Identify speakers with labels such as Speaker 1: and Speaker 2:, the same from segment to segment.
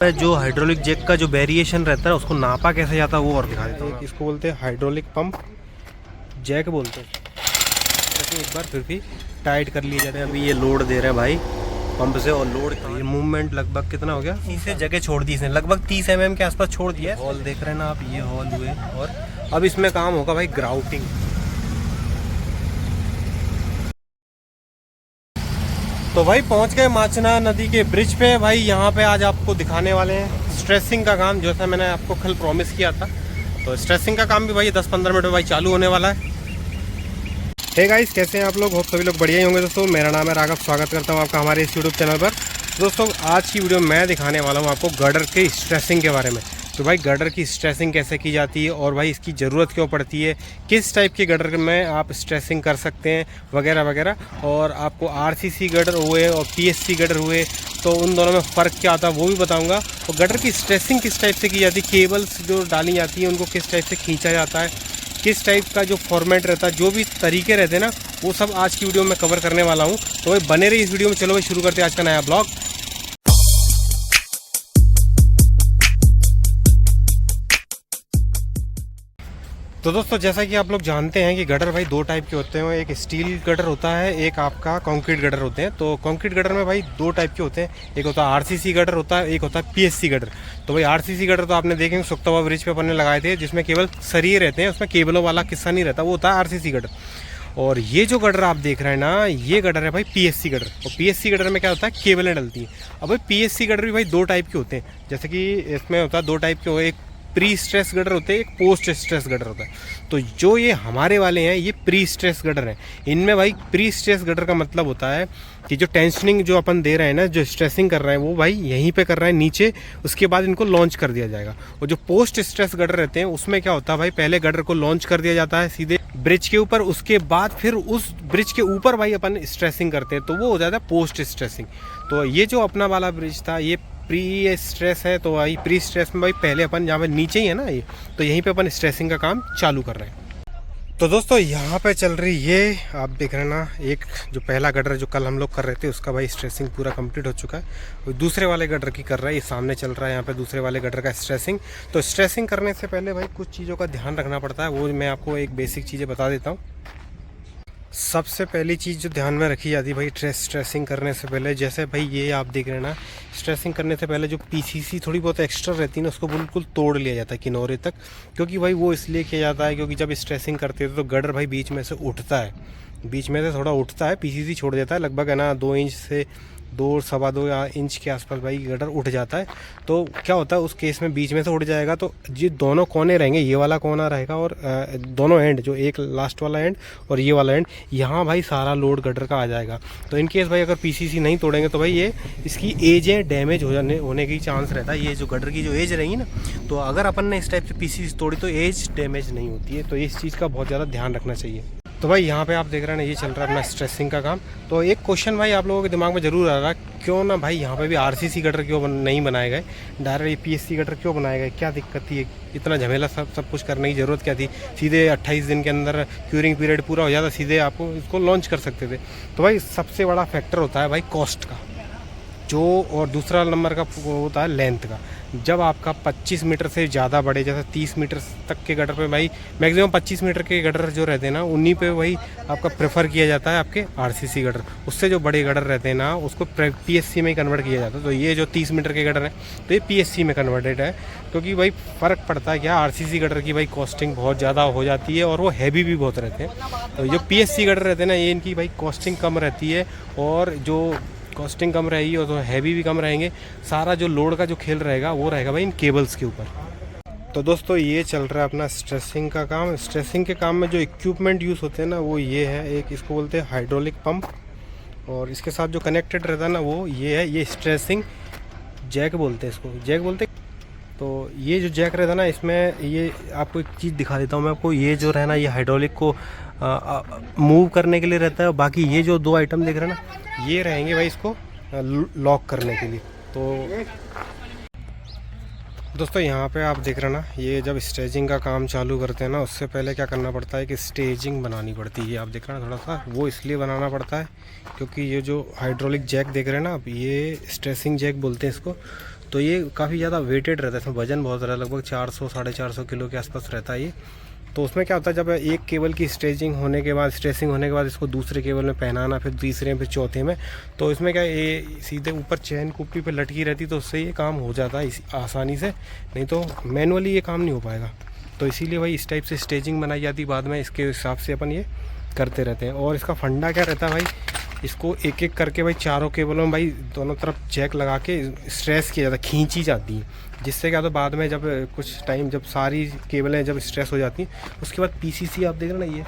Speaker 1: जो hydraulic Jack का जो वेरिएशन रहता है उसको नापा कैसे जाता है वो और दिखा देता हूँ। इसको बोलते हैं हाइड्रोलिक पंप जैक बोलते हैं। एक बार फिर भी टाइट कर लिए जाते हैं। अभी ये लोड दे रहे हैं भाई पंप से और लोड ये मूवमेंट लगभग कितना हो गया, इसे जगह छोड़ दी इसने, लगभग 30 mm के आसपास छोड़ दिया। हॉल देख रहे हैं ना आप, ये हॉल हुए और अब इसमें काम होगा भाई ग्राउटिंग। तो भाई पहुंच गए माचना नदी के ब्रिज पे। भाई यहाँ पे आज आपको दिखाने वाले हैं स्ट्रेसिंग का काम, जैसा मैंने आपको कल प्रॉमिस किया था। तो स्ट्रेसिंग का काम भी भाई 10-15 मिनट में भाई चालू होने वाला है। हे गाइस, कैसे हैं आप लोग? होप सभी लोग बढ़िया ही होंगे। दोस्तों मेरा नाम है राघव, स्वागत करता हूँ आपका हमारे इस यूट्यूब चैनल पर। दोस्तों आज की वीडियो मैं दिखाने वाला हूँ आपको गर्डर के स्ट्रेसिंग के बारे में। तो भाई गर्डर की स्ट्रेसिंग कैसे की जाती है और भाई इसकी ज़रूरत क्यों पड़ती है, किस टाइप के गर्डर में आप स्ट्रेसिंग कर सकते हैं वगैरह वगैरह। और आपको आरसीसी गर्डर हुए और पीएससी गर्डर हुए तो उन दोनों में फ़र्क क्या आता है वो भी बताऊंगा। और गर्डर की स्ट्रेसिंग किस टाइप से की जाती है, केबल्स जो डाली जाती है उनको किस टाइप से खींचा जाता है, किस टाइप का जो फॉर्मेट रहता है, जो भी तरीके रहते हैं ना, वो सब आज की वीडियो में कवर करने वाला हूँ। तो भाई बने रही इस वीडियो में। चलो भाई शुरू करते हैं आज का नया ब्लॉग। तो दोस्तों जैसा कि आप लोग जानते हैं कि गटर भाई दो टाइप के होते हैं, एक स्टील गटर होता है, एक आपका कंक्रीट गटर होते हैं। तो कंक्रीट गटर में भाई दो टाइप के होते हैं, एक होता है आरसीसी गटर होता है, एक होता है पीएससी गटर। तो भाई आरसीसी गटर तो आपने देखेंगे सुक्तवा ब्रिज पे अपन ने लगाए थे, जिसमें केवल सरिये रहते हैं, उसमें केबलों वाला किस्सा नहीं रहता, वो होता है आरसीसी गटर। और ये जो गटर आप देख रहे हैं ना, ये गटर है भाई पीएससी गटर। और पीएससी गटर में क्या होता है, केबलें डलती हैं। अब भाई पीएससी गटर भी भाई दो टाइप के होते हैं, जैसे कि इसमें होता है दो टाइप के, एक प्री स्ट्रेस गटर होते हैं, एक पोस्ट स्ट्रेस गटर होता है। तो जो ये हमारे वाले हैं ये प्री स्ट्रेस गटर हैं। इनमें भाई प्री स्ट्रेस गटर का मतलब होता है कि जो टेंशनिंग जो अपन दे रहे हैं ना, जो स्ट्रेसिंग कर रहे हैं वो भाई यहीं पे कर रहे हैं नीचे, उसके बाद इनको लॉन्च कर दिया जाएगा। और जो पोस्ट स्ट्रेस गटर रहते हैं उसमें क्या होता है भाई, पहले गटर को लॉन्च कर दिया जाता है सीधे ब्रिज के ऊपर, उसके बाद फिर उस ब्रिज के ऊपर भाई अपन स्ट्रेसिंग करते हैं, तो वो हो जाता है पोस्ट स्ट्रेसिंग। तो ये जो अपना वाला ब्रिज था ये प्री स्ट्रेस है। तो भाई प्री स्ट्रेस में भाई पहले अपन जहाँ पे नीचे ही है ना ये, तो यहीं पे अपन स्ट्रेसिंग का काम चालू कर रहे हैं। तो दोस्तों यहाँ पे चल रही ये आप देख रहे हैं ना, एक जो पहला गटर जो कल हम लोग कर रहे थे उसका भाई स्ट्रेसिंग पूरा कंप्लीट हो चुका है। दूसरे वाले गटर की कर रहा है, ये सामने चल रहा है यहाँ पे दूसरे वाले गटर का स्ट्रेसिंग। तो स्ट्रेसिंग करने से पहले भाई कुछ चीज़ों का ध्यान रखना पड़ता है, वो मैं आपको एक बेसिक चीज़ें बता देता हूँ। सबसे पहली चीज़ जो ध्यान में रखी जाती है भाई स्ट्रेसिंग करने से पहले, जैसे भाई ये आप देख रहे हैं ना, स्ट्रेसिंग करने से पहले जो पीसीसी थोड़ी बहुत एक्स्ट्रा रहती है ना, उसको बिल्कुल तोड़ लिया जाता है किनारे तक। क्योंकि भाई वो इसलिए किया जाता है क्योंकि जब स्ट्रेसिंग करते हैं तो गटर भाई बीच में से उठता है, बीच में से थोड़ा उठता है, पीसीसी छोड़ देता है, लगभग है ना 2 इंच से 2-2.25 इंच के आसपास भाई गटर उठ जाता है। तो क्या होता है उस केस में, बीच में से उठ जाएगा तो ये दोनों कोने रहेंगे, ये वाला कोना रहेगा और दोनों एंड, जो एक लास्ट वाला एंड और ये वाला एंड, यहाँ भाई सारा लोड गटर का आ जाएगा। तो इन केस भाई अगर पीसीसी नहीं तोड़ेंगे तो भाई ये इसकी एज है डैमेज होने की चांस रहता है। ये जो गटर की जो एज रहेगी ना, तो अगर अपन ने इस टाइप से पीसीसी तोड़ी तो एज डैमेज नहीं होती है। तो इस चीज़ का बहुत ज़्यादा ध्यान रखना चाहिए। तो भाई यहाँ पे आप देख रहे हैं ना, ये चल रहा है अपना स्ट्रेसिंग का काम। तो एक क्वेश्चन भाई आप लोगों के दिमाग में जरूर आ रहा है, क्यों ना भाई यहाँ पे भी आरसीसी गटर क्यों नहीं बनाए गए, डायरेक्ट पीएससी गटर क्यों बनाए गए, क्या दिक्कत थी, इतना झमेला सब कुछ करने की ज़रूरत क्या थी? सीधे 28 दिन के अंदर क्यूरिंग पीरियड पूरा हो जाता, सीधे आपको इसको लॉन्च कर सकते थे। तो भाई सबसे बड़ा फैक्टर होता है भाई कॉस्ट का, जो और दूसरा नंबर का होता है लेंथ का। जब आपका 25 मीटर से ज़्यादा बड़े, जैसे 30 मीटर तक के गटर पे भाई मैक्सिमम 25 मीटर के गटर जो रहते हैं ना, उन्हीं पे वही आपका प्रेफर किया जाता है आपके आरसीसी गटर। उससे जो बड़े गटर रहते हैं ना उसको पीएससी में कन्वर्ट किया जाता है। तो ये जो 30 मीटर के गटर हैं तो ये पीएससी में कन्वर्टेड है, क्योंकि भाई फ़र्क पड़ता है क्या, आरसीसी गटर की भाई कॉस्टिंग बहुत ज़्यादा हो जाती है और वो हैवी भी बहुत रहते हैं। तो जो पीएससी गटर रहते हैं ना, ये इनकी भाई कॉस्टिंग कम रहती है, और जो कॉस्टिंग कम रहेगी और तो हैवी भी कम रहेंगे। सारा जो लोड का जो खेल रहेगा वो रहेगा भाई इन केबल्स के ऊपर। तो दोस्तों ये चल रहा है अपना स्ट्रेसिंग का काम। स्ट्रेसिंग के काम में जो इक्विपमेंट यूज़ होते हैं ना वो ये है, एक इसको बोलते हैं हाइड्रोलिक पंप, और इसके साथ जो कनेक्टेड रहता है ना वो ये है, ये स्ट्रेसिंग जैक बोलते हैं, इसको जैक बोलते हैं। तो ये जो जैक रहता है ना, इसमें ये आपको एक चीज़ दिखा देता हूँ मैं आपको। ये जो रहना, ये हाइड्रोलिक को मूव करने के लिए रहता है, और बाकी ये जो दो आइटम दिख रहे हैं ना, ये रहेंगे भाई इसको लॉक करने के लिए। तो दोस्तों यहाँ पे आप देख रहे हैं ना, ये जब स्टेजिंग का काम चालू करते हैं ना, उससे पहले क्या करना पड़ता है कि स्टेजिंग बनानी पड़ती है। आप देख रहे हैं थोड़ा सा, वो इसलिए बनाना पड़ता है क्योंकि ये जो हाइड्रोलिक जैक देख रहे हैं ना आप, ये स्ट्रेसिंग जैक बोलते हैं इसको। तो ये काफ़ी ज़्यादा वेटेड रहता है, इसमें वजन बहुत ज़्यादा, लगभग 400 450 किलो के आसपास रहता है ये। तो उसमें क्या होता है, जब एक केबल की स्ट्रेचिंग होने के बाद, स्ट्रेसिंग होने के बाद इसको दूसरे केबल में पहनाना, फिर तीसरे में, फिर चौथे में, तो इसमें क्या ये सीधे ऊपर चैन कुप्पी पे लटकी रहती, तो उससे ये काम हो जाता है आसानी से, नहीं तो मैनुअली ये काम नहीं हो पाएगा। तो इसीलिए भाई इस टाइप से स्टेजिंग बनाई जाती बाद में, इसके हिसाब से अपन ये करते रहते हैं। और इसका फंडा क्या रहता है भाई, इसको एक एक करके भाई चारों केबलों में भाई दोनों तरफ जैक लगा के स्ट्रेस किया जाता है, खींची जाती है, जिससे क्या तो बाद में जब कुछ टाइम, जब सारी केबलें जब स्ट्रेस हो जाती हैं, उसके बाद पीसीसी आप देख रहे ना, ये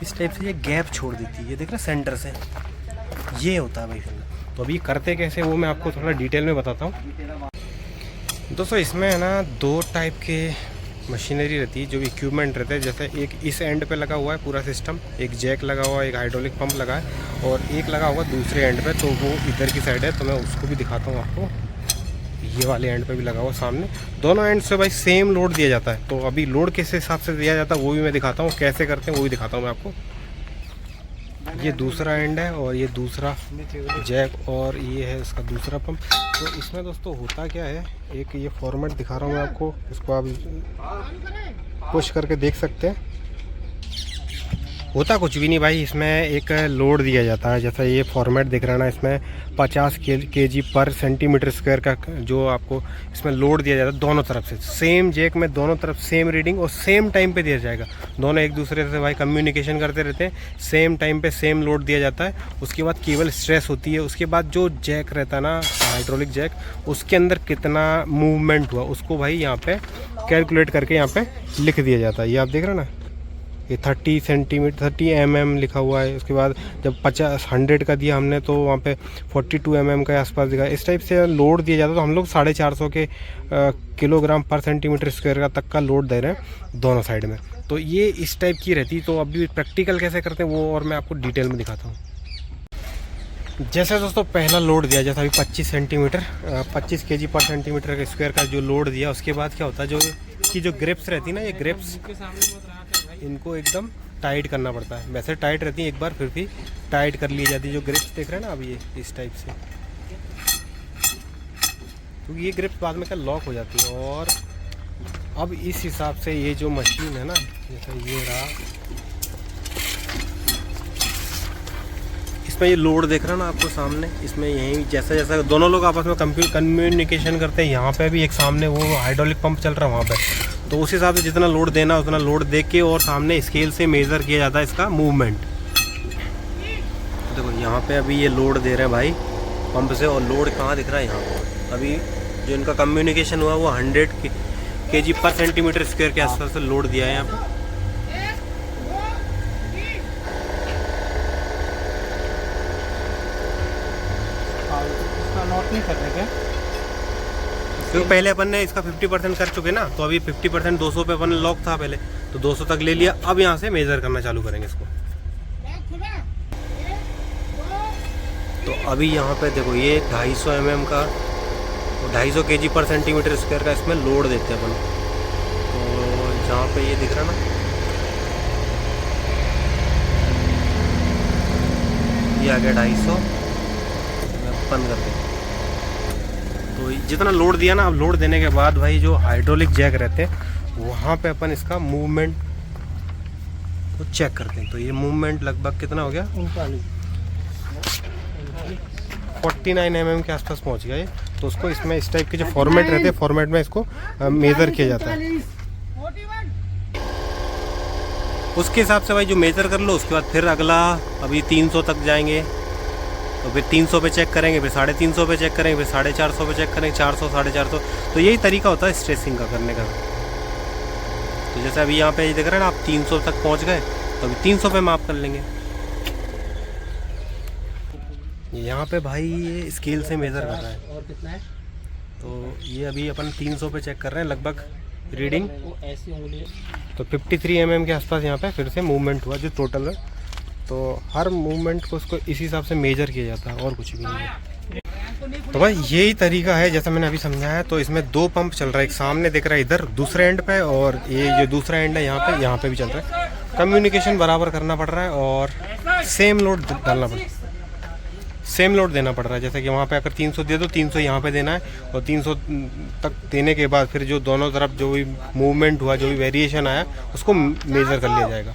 Speaker 1: इस टाइप से ये गैप छोड़ देती है, ये देख रहे सेंटर से, ये होता है भाई फंडा। तो अभी करते कैसे वो मैं आपको थोड़ा डिटेल में बताता हूँ। दोस्तों इसमें है ना 2 टाइप के मशीनरी रहती है, जो इक्विपमेंट रहते हैं। जैसे एक इस एंड पे लगा हुआ है पूरा सिस्टम, एक जैक लगा हुआ है, एक हाइड्रोलिक पंप लगा है, और एक लगा हुआ दूसरे एंड पे, तो वो इधर की साइड है, तो मैं उसको भी दिखाता हूँ आपको। ये वाले एंड पे भी लगा हुआ सामने, दोनों एंड से भाई सेम लोड दिया जाता है। तो अभी लोड किस हिसाब से दिया जाता है वो भी मैं दिखाता हूँ, कैसे करते हैं वो भी दिखाता हूँ मैं आपको। ये दूसरा एंड है और ये दूसरा जैक, और ये है इसका दूसरा पंप। तो इसमें दोस्तों होता क्या है, एक ये फॉर्मेट दिखा रहा हूँ मैं आपको, इसको आप पुश करके देख सकते हैं। होता कुछ भी नहीं भाई, इसमें एक लोड दिया जाता है, जैसा ये फॉर्मेट दिख रहा है ना, इसमें 50 kg पर सेंटीमीटर स्क्वायर का जो आपको इसमें लोड दिया जाता है दोनों तरफ से। सेम जैक में दोनों तरफ सेम रीडिंग और सेम टाइम पे दिया जाएगा। दोनों एक दूसरे से भाई कम्युनिकेशन करते रहते हैं, सेम टाइम पे सेम लोड दिया जाता है। उसके बाद केबल स्ट्रेस होती है, उसके बाद जो जैक रहता है ना, हाइड्रोलिक जैक, उसके अंदर कितना मूवमेंट हुआ उसको भाई यहाँ पे कैलकुलेट करके यहाँ पे लिख दिया जाता है। ये आप देख रहे हैं ना, ये 30 सेंटीमीटर 30 mm लिखा हुआ है। उसके बाद जब 100 का दिया हमने तो वहाँ पे 42 mm के आसपास दिखा। इस टाइप से लोड दिया जाता है। तो हम लोग 450 के किलोग्राम पर सेंटीमीटर स्क्वायर का तक का लोड दे रहे हैं दोनों साइड में। तो ये इस टाइप की रहती। तो अभी प्रैक्टिकल कैसे करते हैं वो और मैं आपको डिटेल में दिखाता हूँ। जैसे दोस्तों पहला लोड दिया, जैसा अभी 25 सेंटीमीटर 25 kg पर सेंटीमीटर स्क्वायर का जो लोड दिया, उसके बाद क्या होता है, जो की जो ग्रिप्स रहती है ना, ये ग्रिप्स इनको एकदम टाइट करना पड़ता है। वैसे टाइट रहती है, एक बार फिर भी टाइट कर ली जाती है। जो ग्रिप्स देख रहे हैं ना अभी ये इस टाइप से, क्योंकि ये ग्रिप्स बाद में क्या लॉक हो जाती है। और अब इस हिसाब से ये जो मशीन है ना, जैसे ये रहा, इसमें ये लोड देख रहा है ना आपको सामने, इसमें यही जैसा जैसा दोनों लोग आपस में कम्युनिकेशन करते हैं। यहाँ पे भी एक सामने वो हाइड्रोलिक पंप चल रहा है वहाँ पे, तो उस हिसाब से जितना लोड देना उतना लोड दे के और सामने स्केल से मेज़र किया जाता है इसका मूवमेंट। देखो यहाँ पे अभी ये लोड दे रहे हैं भाई पंप से, और लोड कहाँ दिख रहा है यहाँ पर। अभी जो इनका कम्युनिकेशन हुआ वो 100 kg पर सेंटीमीटर स्क्वायर के आसपास से लोड दिया है यहाँ पर।
Speaker 2: नोट नहीं कर रहे क्या?
Speaker 1: क्योंकि पहले अपन ने इसका 50% कर चुके ना, तो अभी 50% 200 पे अपन लॉक था पहले, तो 200 तक ले लिया। अब यहाँ से मेजर करना चालू करेंगे इसको। तो अभी यहाँ पे देखो ये 250 mm का, तो 250 kg पर सेंटीमीटर स्क्वायर का इसमें लोड देते हैं अपन। तो जहाँ पे ये दिख रहा ना, ये आ गया 250, बंद कर दें। तो जितना लोड दिया ना, अब लोड देने के बाद भाई जो हाइड्रोलिक जैक रहते हैं वहाँ पे अपन इसका मूवमेंट को चेक करते हैं। तो ये मूवमेंट लगभग कितना हो गया, 49 mm के आसपास पहुँच गया ये। तो उसको इसमें इस टाइप के जो फॉर्मेट रहते हैं, फॉर्मेट में इसको मेज़र किया जाता है। उसके हिसाब से भाई जो मेज़र कर लो, उसके बाद फिर अगला अभी 300 तक जाएंगे, तो फिर 300 पे चेक करेंगे, फिर 350 पे चेक करेंगे, फिर 450 पे चेक करेंगे, 400 450। तो यही तरीका होता है स्ट्रेसिंग का करने का। तो जैसे अभी यहाँ पे देख रहे हैं ना आप, 300 तक पहुँच गए, तो अभी 300 पे माप कर लेंगे। यहाँ पे भाई ये स्केल से मेज़र कर रहा है।
Speaker 2: और कितना है?
Speaker 1: तो ये अभी अपन 300 पे चेक कर रहे हैं लगभग रीडिंग।
Speaker 2: ऐसी उंगली, तो
Speaker 1: 53 mm के आसपास यहाँ पे फिर से मूवमेंट हुआ जो टोटल है। तो हर मूवमेंट को उसको इसी हिसाब से मेजर किया जाता है और कुछ भी नहीं है। तो भाई यही तरीका है जैसा मैंने अभी समझाया। तो इसमें 2 पंप चल रहा है, एक सामने दिख रहा है इधर दूसरे एंड पे, और ये जो दूसरा एंड है यहाँ पे भी चल रहा है। कम्युनिकेशन बराबर करना पड़ रहा है और सेम लोड डालना पड़ रहा है। सेम लोड देना पड़ रहा है। जैसे कि वहाँ पे अगर 300 दे दो, 300 यहाँ पे देना है, और 300 तक देने के बाद फिर जो दोनों तरफ जो भी मूवमेंट हुआ, जो भी वेरिएशन आया, उसको मेज़र कर लिया जाएगा।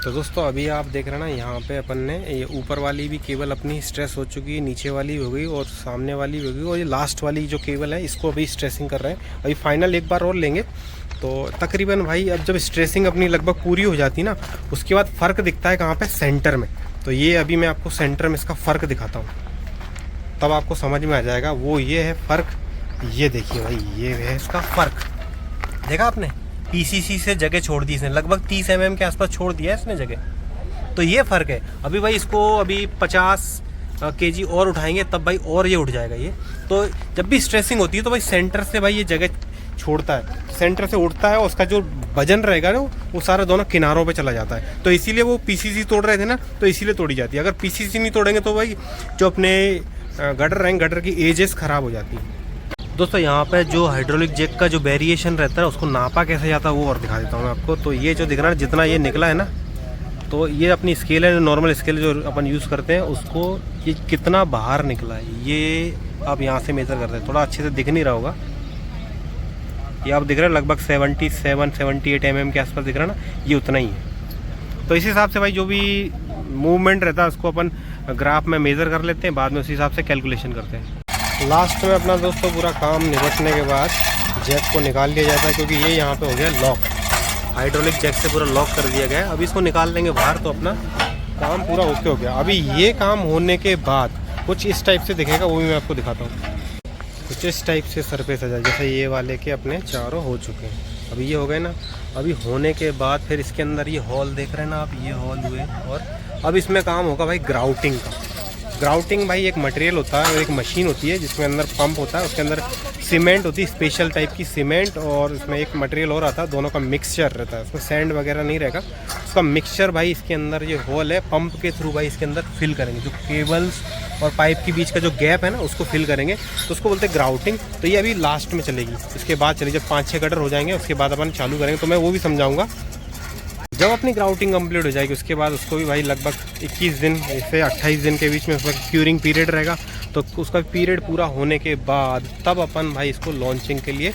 Speaker 1: तो दोस्तों अभी आप देख रहे हैं ना, यहाँ पे अपन ने ये ऊपर वाली भी केबल अपनी स्ट्रेस हो चुकी है, नीचे वाली हो गई और सामने वाली हो गई, और ये लास्ट वाली जो केबल है इसको अभी स्ट्रेसिंग कर रहे हैं। अभी फाइनल एक बार और लेंगे तो तकरीबन भाई अब जब स्ट्रेसिंग अपनी लगभग पूरी हो जाती ना, उसके बाद फ़र्क दिखता है कहाँ पे, सेंटर में। तो ये अभी मैं आपको सेंटर में इसका फ़र्क दिखाता हूँ, तब आपको समझ में आ जाएगा। वो ये है फ़र्क, ये देखिए भाई, ये है इसका फ़र्क। देखा आपने, पीसीसी से जगह छोड़ दी इसने, लगभग 30 mm के आसपास छोड़ दिया है इसने जगह। तो ये फ़र्क है। अभी भाई इसको अभी 50 kg और उठाएंगे तब भाई और ये उठ जाएगा ये। तो जब भी स्ट्रेसिंग होती है तो भाई सेंटर से भाई ये जगह छोड़ता है, सेंटर से उठता है, और उसका जो वजन रहेगा ना वो सारा दोनों किनारों पे चला जाता है। तो इसीलिए वो पीसीसी तोड़ रहे थे ना, तो इसीलिए तोड़ी जाती है। अगर पीसीसी नहीं तोड़ेंगे तो भाई जो अपने गटर रहेंगे, गटर की एजेस ख़राब हो जाती है। दोस्तों यहाँ पे जो हाइड्रोलिक जैक का जो वेरिएशन रहता है उसको नापा कैसे जाता है वो और दिखा देता हूँ मैं आपको। तो ये जो दिख रहा है, जितना ये निकला है ना, तो ये अपनी स्केल है, नॉर्मल स्केल जो अपन यूज़ करते हैं उसको, ये कितना बाहर निकला है ये आप यहाँ से मेज़र करते हैं। थोड़ा अच्छे से दिख नहीं रहा होगा, ये आप दिख रहे हैं लगभग 77-78 mm के आसपास दिख रहा है ना, ये उतना ही है। तो इस हिसाब से भाई जो भी मूवमेंट रहता है उसको अपन ग्राफ में मेज़र कर लेते हैं, बाद में उस हिसाब से कैलकुलेशन करते हैं। लास्ट में अपना दोस्तों पूरा काम निपटने के बाद जैक को निकाल लिया जाता है, क्योंकि ये यहाँ पे हो गया लॉक, हाइड्रोलिक जैक से पूरा लॉक कर दिया गया है। अभी इसको निकाल लेंगे बाहर तो अपना काम पूरा ओके हो गया। अभी ये काम होने के बाद कुछ इस टाइप से दिखेगा, वो भी मैं आपको दिखाता हूँ। कुछ इस टाइप से सरफेस आ जाए, जैसे ये वाले के अपने चारों हो चुके हैं। अभी ये हो गए ना, अभी होने के बाद फिर इसके अंदर ये हॉल देख रहे हैं ना आप, ये हॉल हुए, और अब इसमें काम होगा भाई ग्राउटिंग का। ग्राउटिंग भाई एक मटेरियल होता है, एक मशीन होती है जिसमें अंदर पंप होता है, उसके अंदर सीमेंट होती है, स्पेशल टाइप की सीमेंट, और उसमें एक मटेरियल और आता है, दोनों का मिक्सचर रहता है, उसमें सैंड वगैरह नहीं रहेगा, उसका मिक्सचर भाई इसके अंदर ये होल है, पंप के थ्रू भाई इसके अंदर फिल करेंगे। जो केबल्स और पाइप के बीच का जो गैप है ना उसको फिल करेंगे, तो उसको बोलते हैं ग्राउटिंग। तो ये अभी लास्ट में चलेगी, इसके बाद चलेगी जब 5-6 गटर हो जाएंगे, उसके बाद अपन चालू करेंगे, तो मैं वो भी समझाऊँगा। जब अपनी ग्राउटिंग कंप्लीट हो जाएगी उसके बाद उसको भी भाई लगभग 21 दिन से 28 दिन के बीच में उसका क्यूरिंग पीरियड रहेगा। तो उसका पीरियड पूरा होने के बाद तब अपन भाई इसको लॉन्चिंग के लिए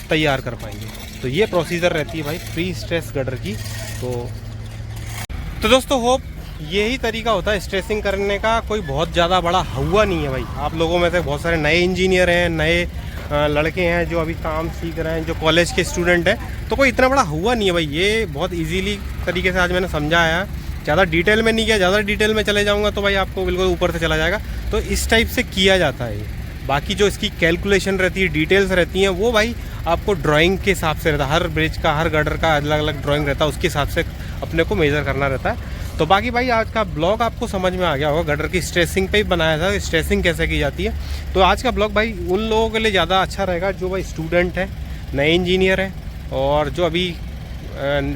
Speaker 1: तैयार कर पाएंगे। तो ये प्रोसीजर रहती है भाई प्री स्ट्रेस गटर की। तो दोस्तों होप यही तरीका होता है स्ट्रेसिंग करने का, कोई बहुत ज़्यादा बड़ा हुआ नहीं है भाई। आप लोगों में से बहुत सारे नए इंजीनियर हैं, नए लड़के हैं जो अभी काम सीख रहे हैं, जो कॉलेज के स्टूडेंट हैं, तो कोई इतना बड़ा हुआ नहीं है भाई। ये बहुत इजीली तरीके से आज मैंने समझाया, ज़्यादा डिटेल में नहीं किया। ज़्यादा डिटेल में चले जाऊँगा तो भाई आपको बिल्कुल ऊपर से चला जाएगा। तो इस टाइप से किया जाता है। बाकी जो इसकी कैलकुलेशन रहती है, डिटेल्स रहती हैं, वो भाई आपको ड्राइंग के हिसाब से रहता है। हर ब्रिज का, हर गटर का अलग अलग ड्राइंग रहता है, उसके हिसाब से अपने को मेज़र करना रहता है। तो बाकी भाई आज का ब्लॉग आपको समझ में आ गया होगा, गटर की स्ट्रेसिंग पे ही बनाया था, स्ट्रेसिंग कैसे की जाती है। तो आज का ब्लॉग भाई उन लोगों के लिए ज़्यादा अच्छा रहेगा जो भाई स्टूडेंट हैं, नए इंजीनियर हैं, और जो अभी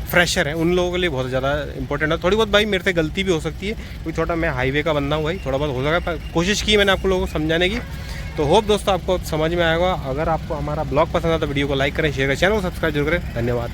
Speaker 1: फ्रेशर है, उन लोगों के लिए बहुत ज़्यादा इंपॉर्टेंट है। थोड़ी बहुत भाई मेरे से गलती भी हो सकती है, क्योंकि थोड़ा मैं हाईवे का बंदा हूँ भाई, थोड़ा बहुत हो जाएगा, कोशिश की मैंने आपको लोगों को समझाने की। तो होप दोस्तों आपको समझ में आएगा। अगर आपको हमारा ब्लॉग पसंद है तो वीडियो को लाइक करें, शेयर करें, चैनल को सब्सक्राइब जरूर करें। धन्यवाद।